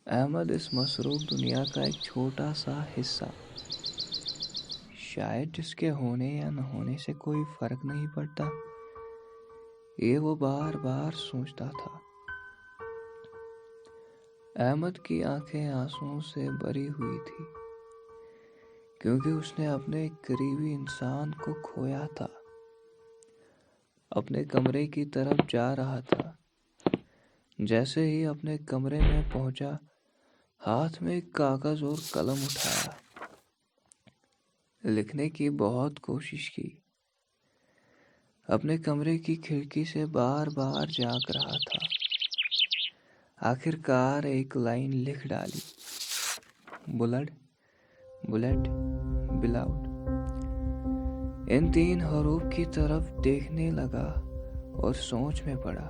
احمد اس مصروف دنیا کا ایک چھوٹا سا حصہ، شاید جس کے ہونے یا نہ ہونے سے کوئی فرق نہیں پڑتا، یہ وہ بار بار سوچتا تھا۔ احمد کی آنکھیں آنسوؤں سے بھری ہوئی تھی، کیونکہ اس نے اپنے ایک قریبی انسان کو کھویا تھا۔ اپنے کمرے کی طرف جا رہا تھا، جیسے ہی اپنے کمرے میں پہنچا، ہاتھ میں ایک کاغذ اور قلم اٹھایا۔ لکھنے کی بہت کوشش کی، اپنے کمرے کی کھڑکی سے بار بار جھانک رہا تھا۔ آخر کار ایک لائن لکھ ڈالی، بلڈ، بلیٹ، بلاؤڈ۔ ان 3 حروف کی طرف دیکھنے لگا اور سوچ میں پڑا۔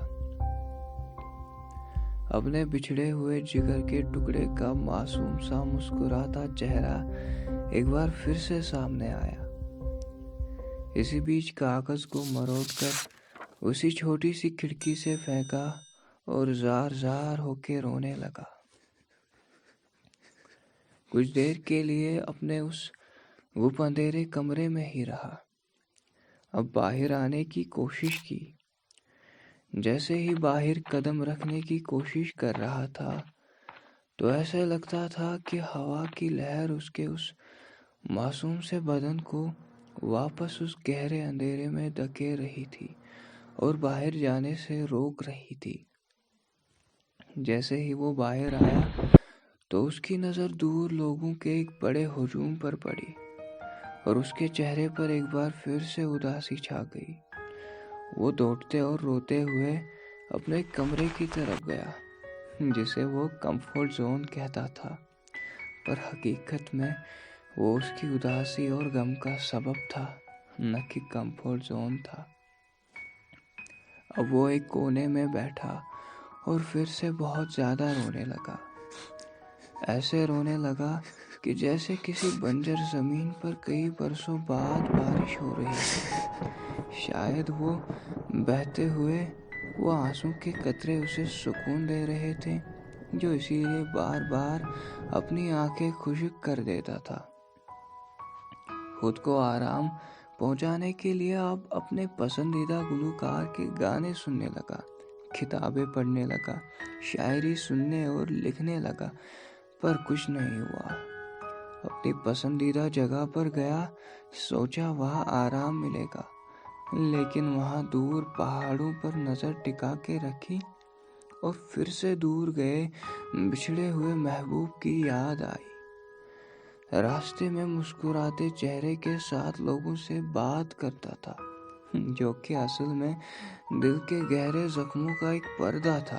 اپنے بچھڑے ہوئے جگر کے ٹکڑے کا معصوم سا مسکراتا چہرہ ایک بار پھر سے سامنے آیا۔ اسی بیچ کاغذ کو مروڑ کر اسی چھوٹی سی کھڑکی سے پھینکا اور زار زار ہو کے رونے لگا۔ کچھ دیر کے لیے اپنے اس گپ اندھیرے کمرے میں ہی رہا۔ اب باہر آنے کی کوشش کی۔ جیسے ہی باہر قدم رکھنے کی کوشش کر رہا تھا تو ایسے لگتا تھا کہ ہوا کی لہر اس کے اس معصوم سے بدن کو واپس اس گہرے اندھیرے میں دھکیل رہی تھی اور باہر جانے سے روک رہی تھی۔ جیسے ہی وہ باہر آیا تو اس کی نظر دور لوگوں کے ایک بڑے ہجوم پر پڑی اور اس کے چہرے پر ایک بار پھر سے اداسی چھا گئی۔ وہ دوڑتے اور روتے ہوئے اپنے کمرے کی طرف گیا، جسے وہ کمفرٹ زون کہتا تھا، پر حقیقت میں وہ اس کی اداسی اور غم کا سبب تھا، نہ کہ کمفرٹ زون تھا۔ اب وہ ایک کونے میں بیٹھا اور پھر سے بہت زیادہ رونے لگا۔ ایسے رونے لگا کہ جیسے کسی بنجر زمین پر کئی برسوں بعد بارش ہو رہی ہے۔ شاید وہ بہتے ہوئے وہ آنسوں کے قطرے اسے سکون دے رہے تھے، جو اسی لیے بار بار اپنی آنکھیں خشک کر دیتا تھا۔ خود کو آرام پہنچانے کے لیے اب اپنے پسندیدہ گلوکار کے گانے سننے لگا، کتابیں پڑھنے لگا، شاعری سننے اور لکھنے لگا، پر کچھ نہیں ہوا۔ اپنی پسندیدہ جگہ پر گیا، سوچا وہاں آرام ملے گا، لیکن وہاں دور پہاڑوں پر نظر ٹکا کے رکھی اور پھر سے دور گئے بچھڑے ہوئے محبوب کی یاد آئی۔ راستے میں مسکراتے چہرے کے ساتھ لوگوں سے بات کرتا تھا، جو کہ اصل میں دل کے گہرے زخموں کا ایک پردہ تھا۔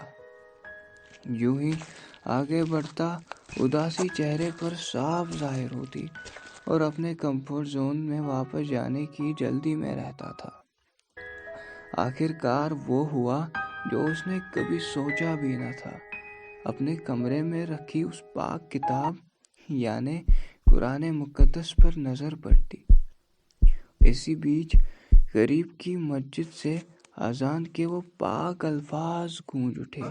یوں ہی آگے بڑھتا، اداسی چہرے پر صاف ظاہر ہوتی اور اپنے کمفرٹ زون میں واپس جانے کی جلدی میں رہتا تھا۔ آخر کار وہ ہوا جو اس نے کبھی سوچا بھی نہ تھا۔ اپنے کمرے میں رکھی اس پاک کتاب یعنی قرآن مقدس پر نظر پڑتی۔ اسی بیچ قریب کی مسجد سے اذان کے وہ پاک الفاظ گونج اٹھے۔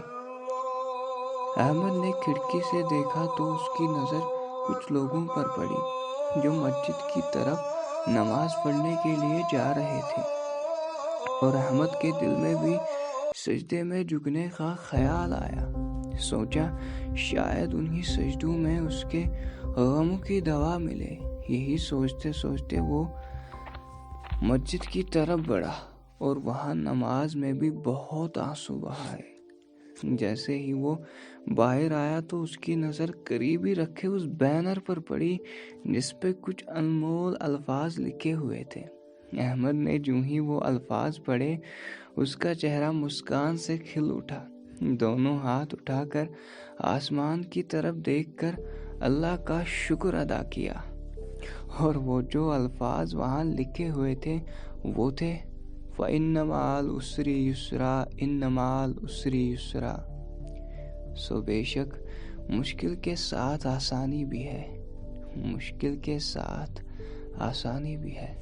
احمد نے کھڑکی سے دیکھا تو اس کی نظر کچھ لوگوں پر پڑی جو مسجد کی طرف نماز پڑھنے کے لیے جا رہے تھے، اور احمد کے دل میں بھی سجدے میں جھکنے کا خیال آیا۔ سوچا شاید انہی سجدوں میں اس کے غموں کی دوا ملے۔ یہی سوچتے سوچتے وہ مسجد کی طرف بڑھا اور وہاں نماز میں بھی بہت آنسو بہائے۔ جیسے ہی وہ باہر آیا تو اس کی نظر قریب ہی رکھے اس بینر پر پڑی جس پہ کچھ انمول الفاظ لکھے ہوئے تھے۔ احمد نے جو ہی وہ الفاظ پڑھے، اس کا چہرہ مسکان سے کھل اٹھا۔ دونوں ہاتھ اٹھا کر آسمان کی طرف دیکھ کر اللہ کا شکر ادا کیا، اور وہ جو الفاظ وہاں لکھے ہوئے تھے وہ تھے فَإِنَّ مَعَ الْعُسْرِ يُسْرًا إِنَّ مَعَ الْعُسْرِ يُسْرًا۔ سو بے شک مشکل کے ساتھ آسانی بھی ہے، مشکل کے ساتھ آسانی بھی ہے۔